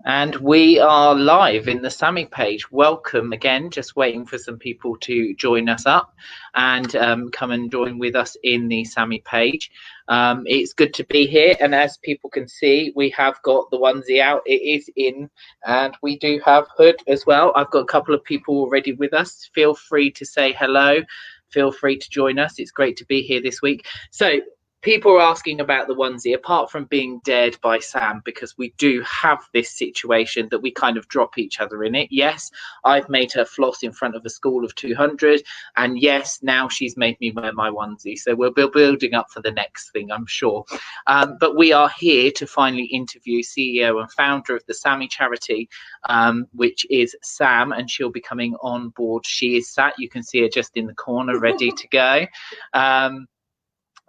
And we are live in the Samee page. Welcome again. Just waiting for some people to join us up and come and join with us in the Samee page. It's good to be here. And as people can see, we have got the onesie out. It is in, and we do have Hood as well. I've got a couple of people already with us. Feel free to say hello. Feel free to join us. It's great to be here this week. So people are asking about the onesie, apart from being dared by Sam, because we do have this situation that we kind of drop each other in it. Yes, I've made her floss in front of a school of 200, and yes, now she's made me wear my onesie. So we'll be building up for the next thing, I'm sure. But we are here to finally interview CEO and founder of the Samee charity, which is Sam, and she'll be coming on board. She is sat, you can see her just in the corner, ready to go.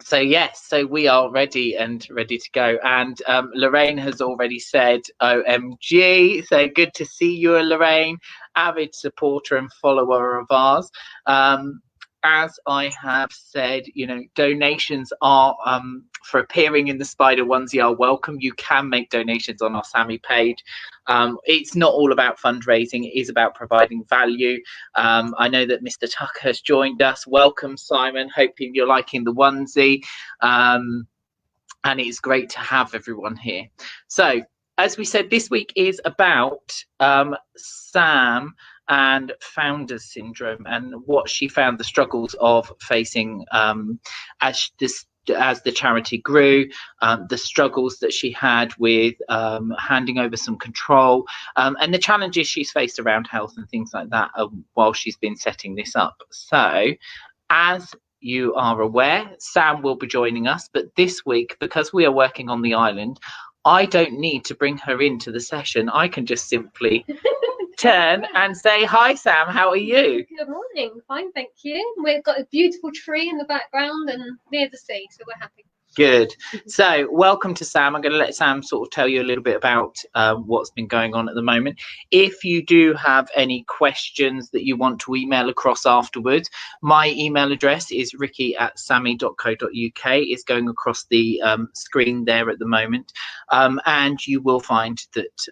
So yes, so we are ready to go. And Lorraine has already said OMG. So good to see you, Lorraine, avid supporter and follower of ours. As I have said, you know, donations are for appearing in the Spider onesie are welcome. You can make donations on our Samee page. It's not all about fundraising. It is about providing value. I know that Mr. Tucker has joined us. Welcome, Simon. Hoping you're liking the onesie. And it's great to have everyone here. So, as we said, this week is about Sam and founders syndrome and what she found the struggles of facing as the charity grew, the struggles that she had with handing over some control, and the challenges she's faced around health and things like that while she's been setting this up. So, as you are aware, Sam will be joining us, but this week, because we are working on the island, I don't need to bring her into the session. I can just simply turn and say, hi, Sam, how are you? Good morning. Fine, thank you. We've got a beautiful tree in the background and near the sea, so we're happy. Good. So welcome to Sam. I'm going to let Sam sort of tell you a little bit about what's been going on at the moment. If you do have any questions that you want to email across afterwards, my email address is ricky@samee.co.uk. It's going across the screen there at the moment. And you will find that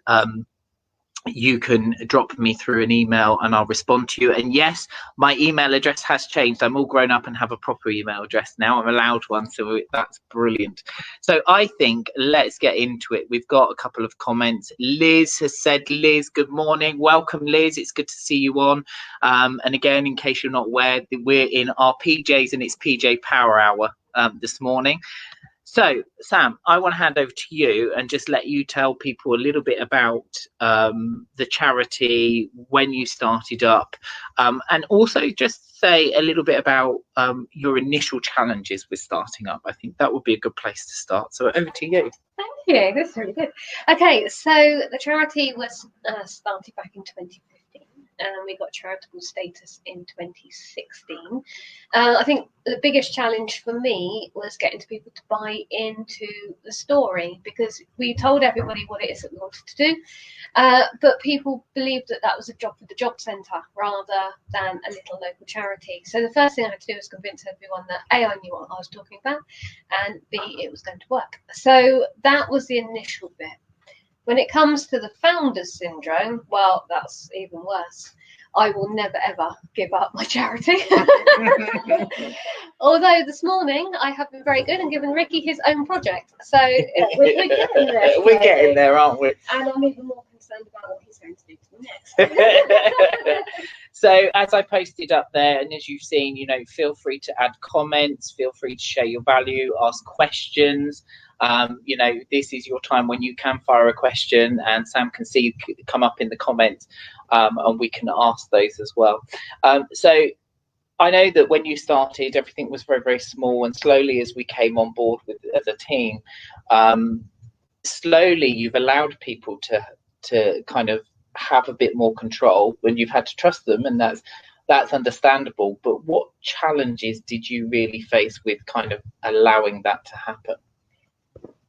you can drop me through an email and I'll respond to you. And yes, my email address has changed. I'm all grown up and have a proper email address now. I'm allowed one, so that's brilliant. So I think let's get into it. We've got a couple of comments. Liz has said, Liz, good morning. Welcome, Liz. It's good to see you on. And again, in case you're not aware, we're in our PJs and it's PJ Power Hour this morning. So, Sam, I want to hand over to you and just let you tell people a little bit about the charity, when you started up, and also just say a little bit about your initial challenges with starting up. I think that would be a good place to start. So over to you. Thank you. That's really good. Okay, so the charity was started back in 2015. And we got charitable status in 2016. I think the biggest challenge for me was getting to people to buy into the story, because we told everybody what it is that we wanted to do, but people believed that that was a job for the job centre rather than a little local charity. So the first thing I had to do was convince everyone that A, I knew what I was talking about, and B, it was going to work. So that was the initial bit. When it comes to the founders syndrome, well, that's even worse. I will never, ever give up my charity. Although this morning I have been very good and given Ricky his own project. So we're getting there. We're getting there, aren't we? And I'm even more concerned about what he's going to do to me next. So as I posted up there, and as you've seen, you know, feel free to add comments, feel free to share your value, ask questions. You know, this is your time when you can fire a question and Sam can see come up in the comments, and we can ask those as well. So I know that when you started, everything was very, very small, and slowly as we came on board with as a team, slowly you've allowed people to kind of have a bit more control when you've had to trust them, and that's understandable. But what challenges did you really face with kind of allowing that to happen?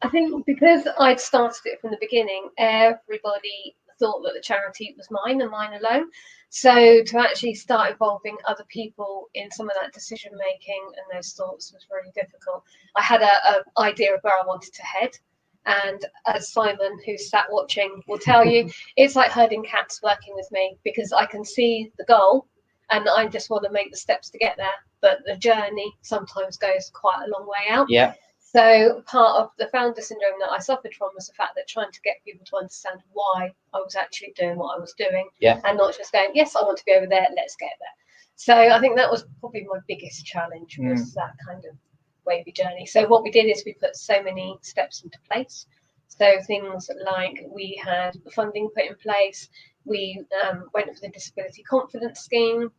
I think because I'd started it from the beginning, everybody thought that the charity was mine and mine alone. So to actually start involving other people in some of that decision making and those thoughts was really difficult. I had an idea of where I wanted to head, And as Simon, who's sat watching, will tell you, it's like herding cats working with me, because I can see the goal and I just want to make the steps to get there. But the journey sometimes goes quite a long way out. Yeah. So part of the founder syndrome that I suffered from was the fact that trying to get people to understand why I was actually doing what I was doing, and not just going, yes, I want to be over there, let's get there. So I think that was probably my biggest challenge, was that kind of wavy journey. So what we did is we put so many steps into place. So things like we had funding put in place, we went for the Disability Confidence Scheme,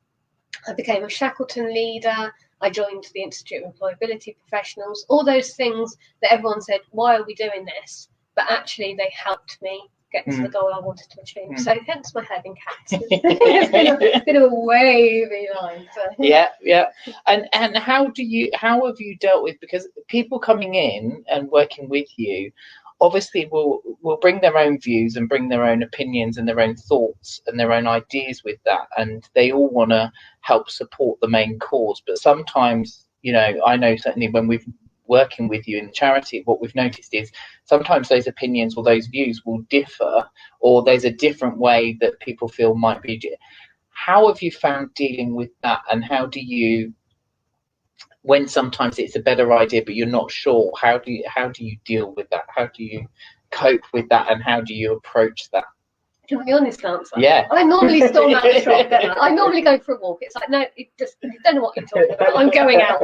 I became a Shackleton leader, I joined the Institute of Employability Professionals, all those things that everyone said, why are we doing this? But actually they helped me get to the goal I wanted to achieve. So hence my herding cats. It's been a bit of a wavy line. Yeah. And how have you dealt with, because people coming in and working with you obviously will bring their own views and bring their own opinions and their own thoughts and their own ideas with that, and they all want to help support the main cause. But sometimes, I know certainly when we've working with you in the charity, what we've noticed is sometimes those opinions or those views will differ, or there's a different way that people feel might be. How have you found dealing with that, and how do you, when sometimes it's a better idea but you're not sure, how do you deal with that? How do you cope with that, and how do you approach that? Do you want the honest answer? Yeah. I normally storm out the shop, don't I? I normally go for a walk. It's like, no, you don't know what you're talking about. I'm going out.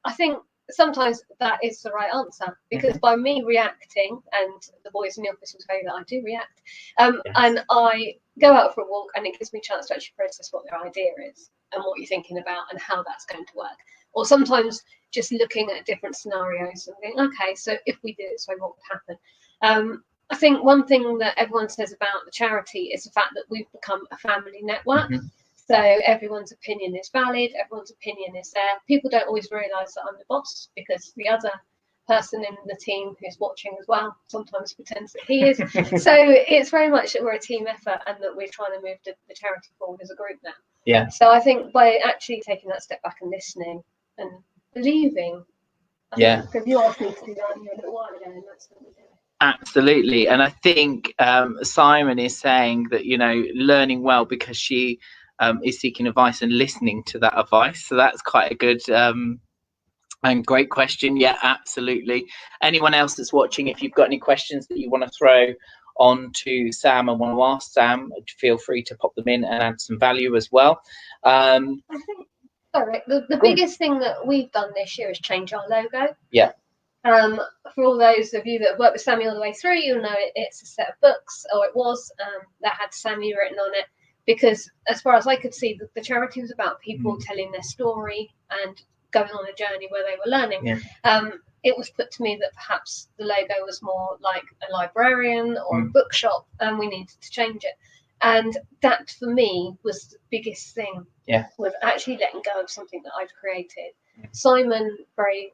I think sometimes that is the right answer, because by me reacting, and the boys in the office will tell you that I do react, and I go out for a walk, and it gives me a chance to actually process what their idea is and what you're thinking about and how that's going to work. Or sometimes just looking at different scenarios and going, okay, so if we did it, so what would happen? I think one thing that everyone says about the charity is the fact that we've become a family network. So everyone's opinion is valid, everyone's opinion is there. People don't always realise that I'm the boss, because the other person in the team who's watching as well sometimes pretends that he is. So it's very much that we're a team effort, and that we're trying to move the charity forward as a group now. Yeah. So I think by actually taking that step back and listening and believing, because you asked me to do that a little while ago, and that's what we do. Absolutely. And I think Simon is saying that, learning well because she is seeking advice and listening to that advice. So that's quite a good and great question. Yeah, absolutely. Anyone else that's watching, if you've got any questions that you want to throw on to Sam and want to ask Sam, feel free to pop them in and add some value as well. I think, the biggest thing that we've done this year is change our logo. Yeah. For all those of you that have worked with Samee all the way through, you'll know it's a set of books, or it was, that had Samee written on it, because as far as I could see, the charity was about people telling their story and going on a journey where they were learning. Yeah. It was put to me that perhaps the logo was more like a librarian or a bookshop, and we needed to change it. And that for me was the biggest thing, was actually letting go of something that I'd created. Simon very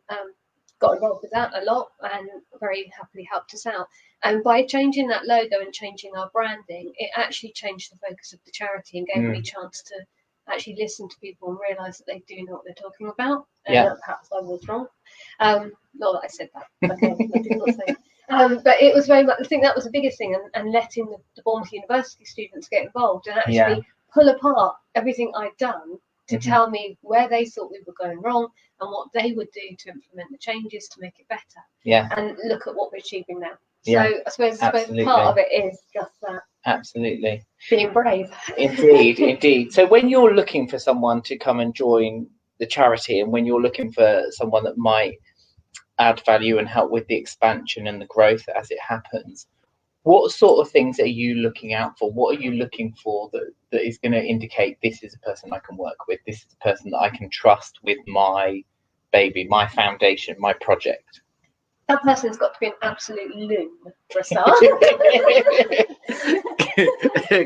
got involved with that a lot and very happily helped us out. And by changing that logo and changing our branding, it actually changed the focus of the charity and gave me a chance to actually listen to people and realise that they do know what they're talking about, and that perhaps I was wrong. Not that I said that. Okay, I did not say it. But it was very much, I think that was the biggest thing, and letting the Bournemouth University students get involved and actually pull apart everything I'd done to tell me where they thought we were going wrong and what they would do to implement the changes to make it better. Yeah. And look at what we're achieving now. Yeah, so I suppose part of it is just that. Absolutely. Being brave. Indeed. So when you're looking for someone to come and join the charity, and when you're looking for someone that might add value and help with the expansion and the growth as it happens, what sort of things are you looking out for? What are you looking for that is going to indicate this is a person I can work with, this is a person that I can trust with my baby, my foundation, my project? That person's got to be an absolute loon for a start.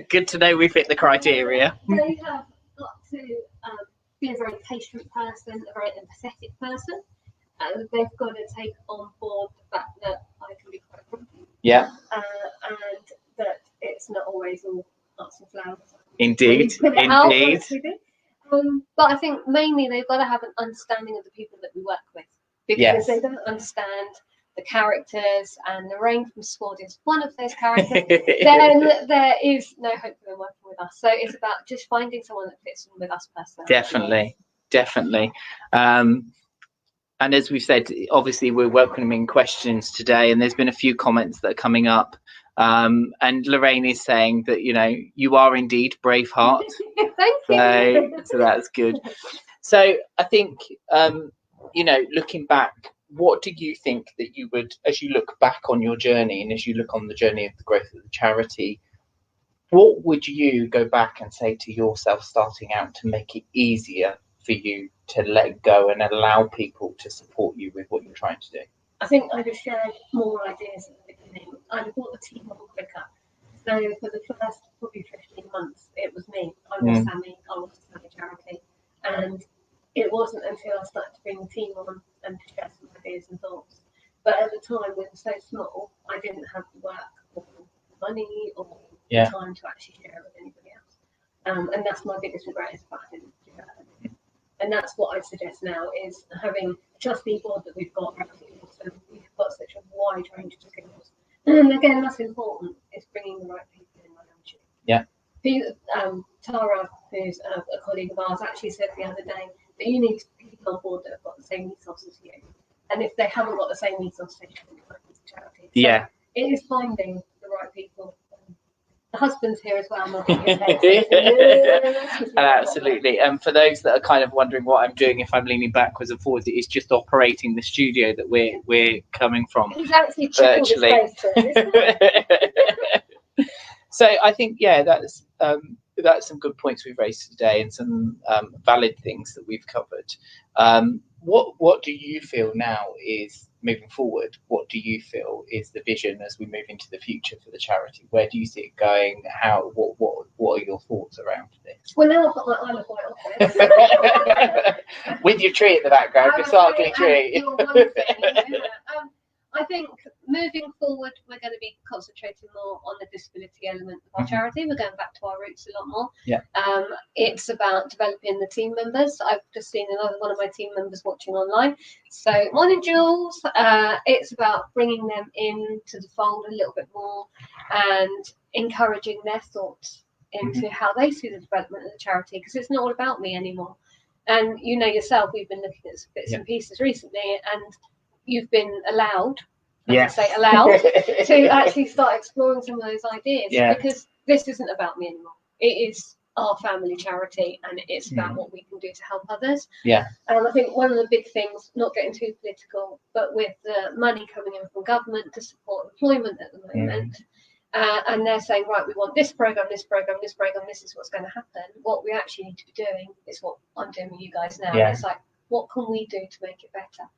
Good to know we fit the criteria. They have got to be a very patient person, a very empathetic person. They've got to take on board the fact that I can be quite grumpy. Yeah. And that it's not always all nuts and flowers. Indeed. But I think mainly they've got to have an understanding of the people that we work with. Because if they don't understand the the characters, and Lorraine from Squad is one of those characters, then there is no hope for them working with us. So it's about just finding someone that fits in with us personally. Definitely. And as we've said, obviously we're welcoming questions today, and there's been a few comments that are coming up. And Lorraine is saying that, you are indeed Braveheart. Thank you. So that's good. So I think, looking back, what do you think that you would, as you look back on your journey and as you look on the journey of the growth of the charity, what would you go back and say to yourself starting out to make it easier for you to let go and allow people to support you with what you're trying to do? I think I'd have shared more ideas at the beginning. I'd have brought the team on quicker. So for the first probably 15 months, it was me. I was Samee. I was the Samee charity. And it wasn't until I started to bring the team on and to share some ideas and thoughts. But at the time, we were so small, I didn't have the work or the money or the time to actually share it with anybody else. And that's my biggest regret, is that I didn't do that. And that's what I suggest now, is having a trustee board that we've got. So we've got such a wide range of skills. And again, that's important, is bringing the right people in around you. Yeah. Tara, who's a colleague of ours, actually said the other day that you need people on board that have got the same ethos as you. And if they haven't got the same ethos, they shouldn't be working for charity. So it is finding the right people. The husband's here as well, nodding his head. Absolutely. And for those that are kind of wondering what I'm doing if I'm leaning backwards and forwards, it is just operating the studio that we're coming from. He's actually virtually. So I think that's some good points we've raised today, and some valid things that we've covered. What do you feel now is moving forward? What do you feel is the vision as we move into the future for the charity? Where do you see it going? What are your thoughts around this? Well, now I've got my Isle of Wight office. With your tree in the background, your sparkling tree. I think moving forward, we're going to be concentrating more on the disability element of our charity. We're going back to our roots a lot more. Yeah. It's about developing the team members. I've just seen another one of my team members watching online. So, morning, Jules. It's about bringing them into the fold a little bit more and encouraging their thoughts into how they see the development of the charity, because it's not all about me anymore. And you know yourself, we've been looking at bits and pieces recently, and you've been allowed, to actually start exploring some of those ideas, because this isn't about me anymore. It is our family charity, and it's about what we can do to help others. And I think one of the big things, not getting too political, but with the money coming in from government to support employment at the moment, and they're saying, right, we want this program, this is what's going to happen. What we actually need to be doing is what I'm doing with you guys now. And it's like, what can we do to make it better?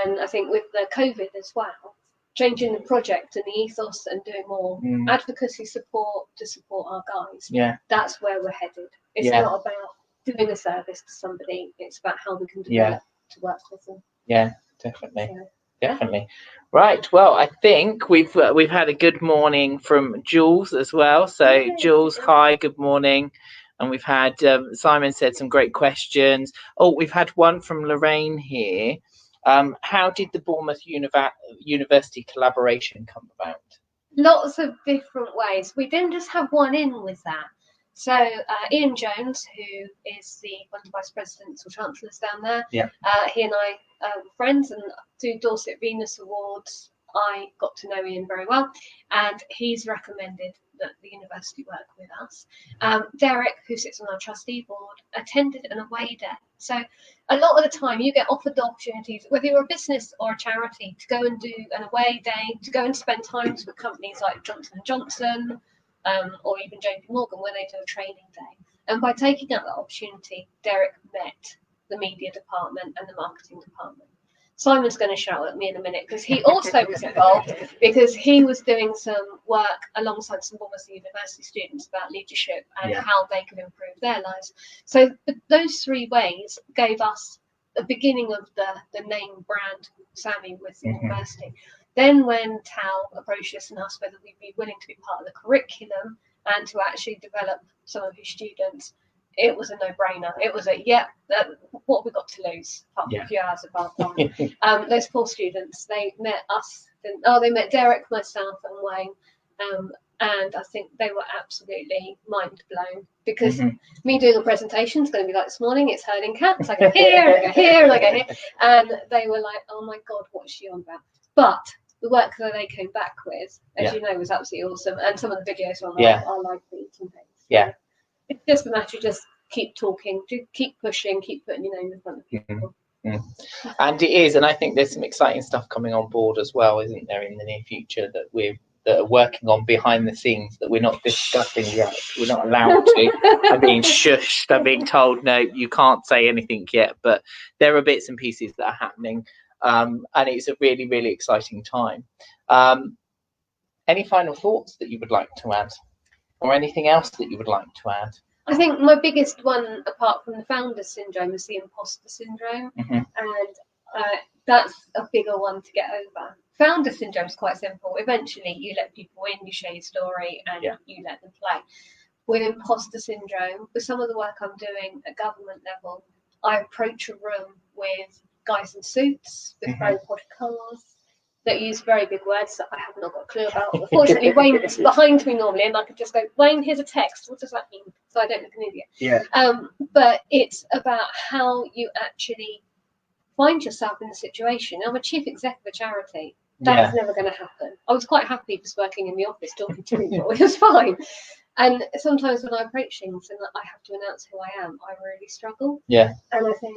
And I think with the COVID as well, changing the project and the ethos and doing more advocacy support to support our guys, that's where we're headed. It's not about doing a service to somebody, it's about how we can develop to work with them. Definitely. Right, well, I think we've had a good morning from Jules as well. So Jules, hi, good morning. And we've had Simon said some great questions. Oh, we've had one from Lorraine here. How did the Bournemouth University collaboration come about? Lots of different ways. We didn't just have one in with that. So Ian Jones, who is one of the vice presidents or chancellors down there, he and I were friends, and through Dorset Venus Awards, I got to know Ian very well, and he's recommended that the university work with us. Derek, who sits on our trustee board, attended an away day. So a lot of the time you get offered the opportunities, whether you're a business or a charity, to go and do an away day, to go and spend times with companies like Johnson & Johnson, or even JP Morgan, where they do a training day. And by taking up that opportunity, Derek met the media department and the marketing department. Simon's going to shout at me in a minute, because he also was involved, because he was doing some work alongside some Bournemouth University students about leadership and how they could improve their lives. So those three ways gave us the beginning of the name brand Samee with the university. Then when Tal approached us and asked whether we'd be willing to be part of the curriculum and to actually develop some of his students, it was a no-brainer. It was what have we got to lose? Apart from a few hours of our time. Those poor students, they met us. They met Derek, myself, and Wayne. And I think they were absolutely mind blown, because me doing a presentation is going to be like this morning. It's herding cats. I go here, and I go here, and I go here. And they were like, oh my God, what's she on about? But the work that they came back with, as you know, was absolutely awesome. And some of the videos on our live feeds and things. So it's just a matter of just keep talking, keep pushing, keep putting your name in front of people. And it is, and I think there's some exciting stuff coming on board as well, isn't there, in the near future that are working on behind the scenes that we're not discussing yet. We're not allowed to. I'm being shushed. I'm being told, no, you can't say anything yet. But there are bits and pieces that are happening, and it's a really, really exciting time. Any final thoughts that you would like to add, or anything else that you would like to add? I think my biggest one, apart from the founder syndrome, is the imposter syndrome, and that's a bigger one to get over. Founder syndrome is quite simple. Eventually, you let people in, you share your story, and you let them play. With imposter syndrome, with some of the work I'm doing at government level, I approach a room with guys in suits, with very posh cars, that use very big words that I have not got a clue about. Unfortunately, Wayne is behind me normally, and I could just go, Wayne, here's a text. What does that mean? So I don't look an idiot. But it's about how you actually find yourself in the situation. I'm a chief exec of a charity. That's never going to happen. I was quite happy just working in the office talking to people. It was fine. And sometimes when I approach things and I have to announce who I am, I really struggle. And I think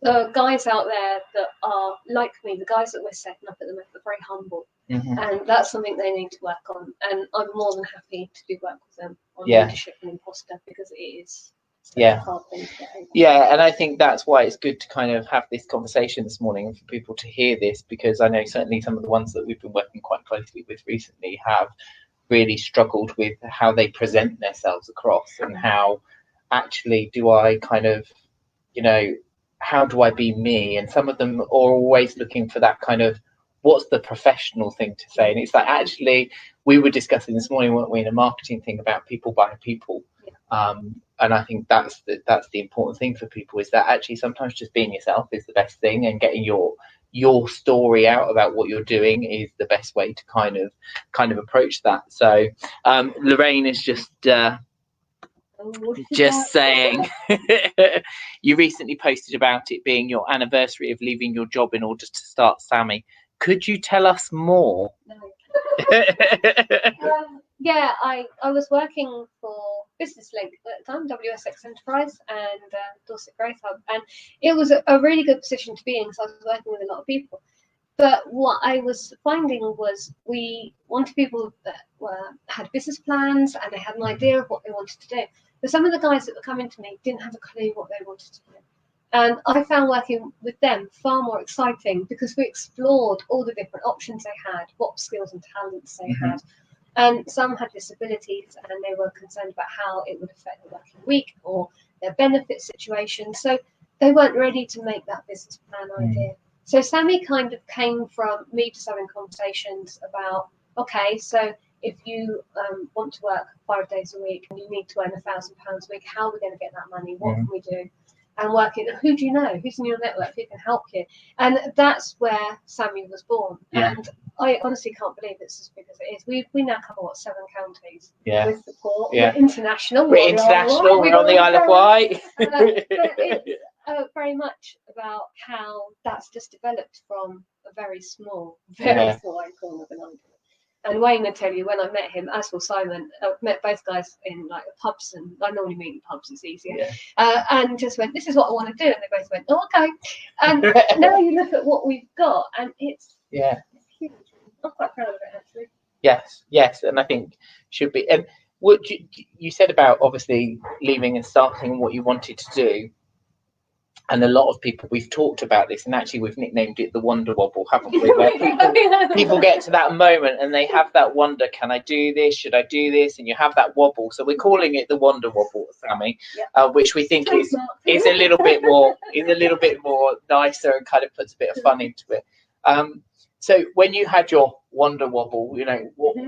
the guys out there that are like me, the guys that we're setting up at the moment, are very humble. And that's something they need to work on. And I'm more than happy to do work with them on leadership and imposter, because it is a hard thing to get over. And I think that's why it's good to kind of have this conversation this morning and for people to hear this, because I know certainly some of the ones that we've been working quite closely with recently have really struggled with how they present themselves across, and how actually do I kind of, how do I be me? And some of them are always looking for that kind of, what's the professional thing to say? And it's like, actually, we were discussing this morning, weren't we, in a marketing thing about people by people. And I think that's the important thing for people, is that actually sometimes just being yourself is the best thing, and getting your story out about what you're doing is the best way to kind of approach that. So Lorraine is just saying, you recently posted about it being your anniversary of leaving your job in order to start Samee. Could you tell us more? No. I was working for Business Link at the time, WSX Enterprise, and Dorset Growth Hub, and it was a really good position to be in, because I was working with a lot of people. But what I was finding was we wanted people that had business plans, and they had an idea of what they wanted to do. But some of the guys that were coming to me didn't have a clue what they wanted to do. And I found working with them far more exciting, because we explored all the different options they had, what skills and talents they had. And some had disabilities, and they were concerned about how it would affect the working week or their benefit situation. So they weren't ready to make that business plan idea. So Samee kind of came from me just having conversations about, okay, so if you want to work 5 days a week and you need to earn £1,000 a week, how are we going to get that money? What can we do? And working, who do you know? Who's in your network? Who can help you? And that's where Samee was born. And I honestly can't believe it's as big as it is. We now cover 7 counties with support. We're international. We're international. We're on the Isle of Wight. But it's very much about how that's just developed from a very small icon of an idea. And Wayne would tell you, when I met him, as will Simon, I met both guys in like pubs, and I normally meet in pubs, it's easier, and just went, this is what I want to do, and they both went, oh, okay. And now you look at what we've got, and it's huge. I'm quite proud of it, actually. Yes, and I think should be. And what you said about obviously leaving and starting what you wanted to do. And a lot of people, we've talked about this, and actually we've nicknamed it the Wonder Wobble, haven't we? Where people get to that moment and they have that wonder, can I do this? Should I do this? And you have that wobble. So we're calling it the Wonder Wobble, Samee, which we think is a little bit more nicer and kind of puts a bit of fun into it. So when you had your Wonder Wobble,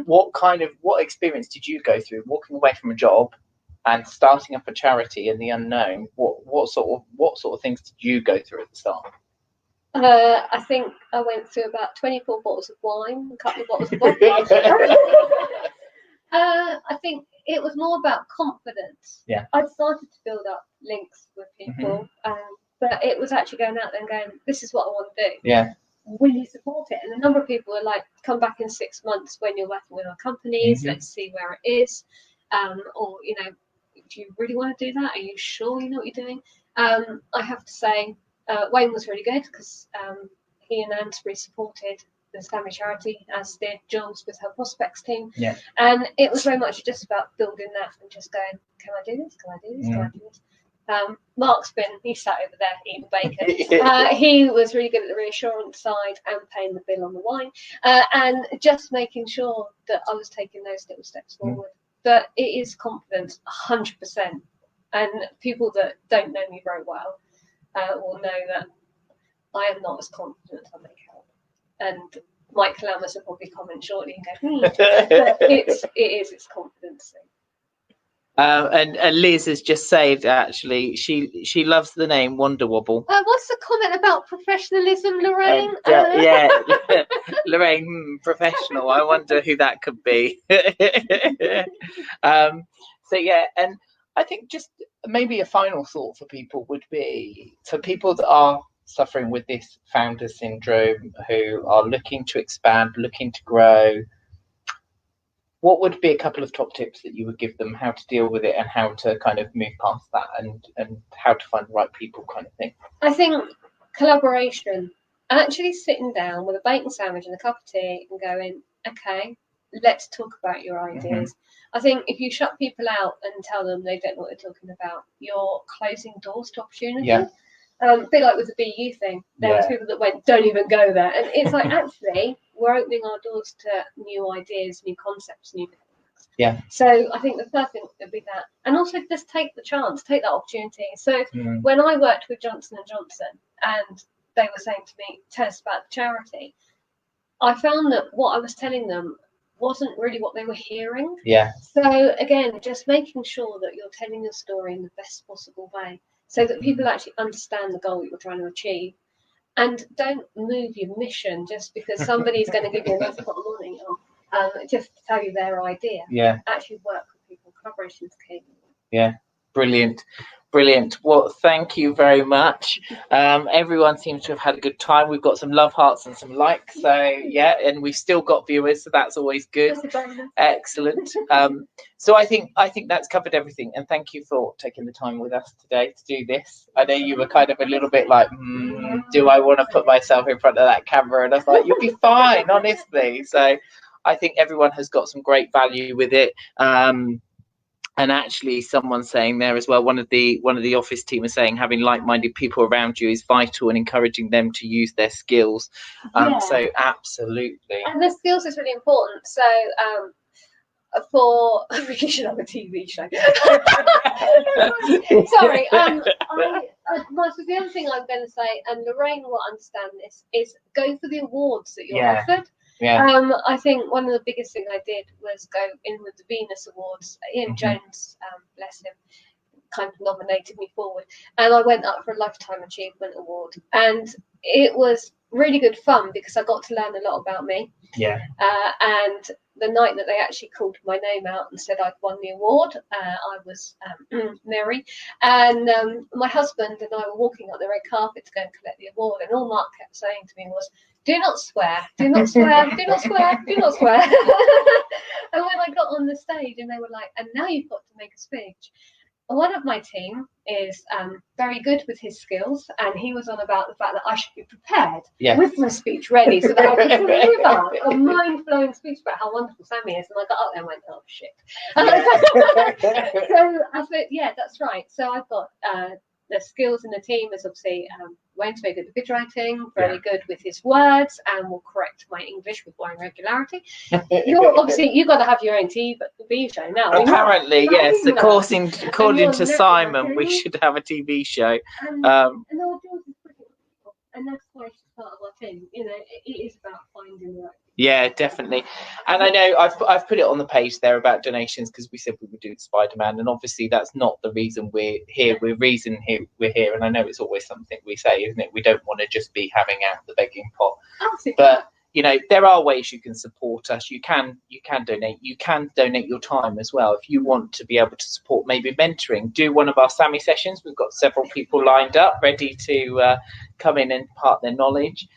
what experience did you go through walking away from a job and starting up a charity in the unknown, what sort of things did you go through at the start? I think I went through about 24 bottles of wine, a couple of bottles of vodka. I think it was more about confidence. Yeah. I'd started to build up links with people, but it was actually going out there and going, this is what I want to do. Yeah. Will you support it? And a number of people were like, come back in 6 months when you're working with our companies, let's see where it is. Or, you know, do you really want to do that? Are you sure you know what you're doing? I have to say, Wayne was really good because he and Ansbury supported the Samee charity, as did Jules with her prospects team. Yeah. And it was very much just about building that and just going, can I do this? Can I do this? Can I do this? Mark's he sat over there eating bacon. He was really good at the reassurance side and paying the bill on the wine, and just making sure that I was taking those little steps forward. But it is confidence, 100%. And people that don't know me very well will know that I am not as confident as I make out. And Mike Lammers will probably comment shortly and go, but it's confidence thing. And Liz has just saved, actually, she loves the name Wonder Wobble. What's the comment about professionalism, Lorraine? Yeah, Lorraine, professional. I wonder who that could be. So yeah, and I think just maybe a final thought for people would be, for people that are suffering with this founder syndrome, who are looking to expand, looking to grow, what would be a couple of top tips that you would give them, how to deal with it and how to kind of move past that, and how to find the right people, kind of thing? I think collaboration, actually sitting down with a bacon sandwich and a cup of tea and going, okay, let's talk about your ideas. I think if you shut people out and tell them they don't know what they're talking about, you're closing doors to opportunity. A bit like with the BU thing, there was people that went, don't even go there. And it's like, actually, we're opening our doors to new ideas, new concepts, new things. Yeah. So I think the first thing would be that. And also just take the chance, take that opportunity. So when I worked with Johnson & Johnson and they were saying to me, tell us about the charity, I found that what I was telling them wasn't really what they were hearing. Yeah. So again, just making sure that you're telling your story in the best possible way, so that people actually understand the goal that you're trying to achieve, and don't move your mission just because somebody's going to give you a nice pot of money just to tell you their idea. Yeah. Actually work with people. Collaboration is key. Yeah. Brilliant. Well, thank you very much. Everyone seems to have had a good time. We've got some love hearts and some likes, so yeah, and we've still got viewers, so that's always good. Excellent. So I think that's covered everything, and thank you for taking the time with us today to do this. I know you were kind of a little bit like, do I want to put myself in front of that camera? And I was like, you'll be fine, honestly. So I think everyone has got some great value with it. And actually, someone's saying there as well, one of the office team is saying having like-minded people around you is vital and encouraging them to use their skills. So absolutely. And the skills is really important. So we should have a TV show. Sorry. The other thing I'm going to say, and Lorraine will understand this, is go for the awards that you're offered. Yeah. I think one of the biggest things I did was go in with the Venus Awards. Ian Jones, bless him, kind of nominated me forward, and I went up for a Lifetime Achievement Award, and it was really good fun because I got to learn a lot about me. Yeah. And the night that they actually called my name out and said I'd won the award, I was merry, and my husband and I were walking up the red carpet to go and collect the award, and all Mark kept saying to me was, do not swear, do not swear, do not swear, do not swear. And when I got on the stage and they were like, and now you've got to make a speech. One of my team is very good with his skills, and he was on about the fact that I should be prepared with my speech ready so that I could deliver a mind-blowing speech about how wonderful Samee is. And I got up there and went, oh, shit. So I said, yeah, that's right. So I've got the skills in the team is obviously Wayne's very good with good writing, very good with his words, and will correct my English with wine regularity. You've got to have your own TV show now. Apparently, yes. According to Simon, we should have a TV show. And our Jules is pretty wonderful, and that's why she's part of our team. You know, it is about finding the right Yeah, definitely. And I know I've put it on the page there about donations because we said we would do Spider-Man, and obviously that's not the reason we're here. We're here, and I know it's always something we say, isn't it? We don't want to just be having out the begging pot. Absolutely. But you know, there are ways you can support us. You can donate. You can donate your time as well if you want to be able to support maybe mentoring. Do one of our Samee sessions. We've got several people lined up ready to come in and impart their knowledge.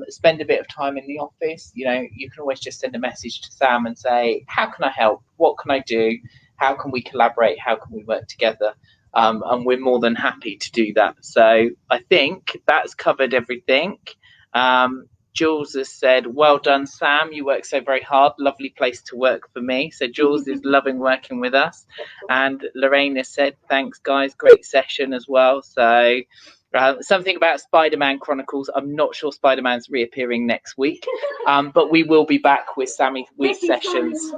Spend a bit of time in the office. You know, you can always just send a message to Sam and say, how can I help? What can I do? How can we collaborate? How can we work together? And we're more than happy to do that. So I think that's covered everything. Jules has said, well done, Sam. You work so very hard. Lovely place to work for me. So Jules is loving working with us. And Lorraine has said, thanks, guys. Great session as well. So something about Spider-Man Chronicles. I'm not sure Spider-Man's reappearing next week, but we will be back with Samee Week sessions.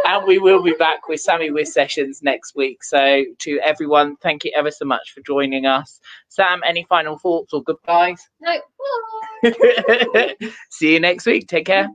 And we will be back with Samee Week sessions next week. So to everyone, thank you ever so much for joining us. Sam, any final thoughts or goodbyes? No. Bye. See you next week. Take care.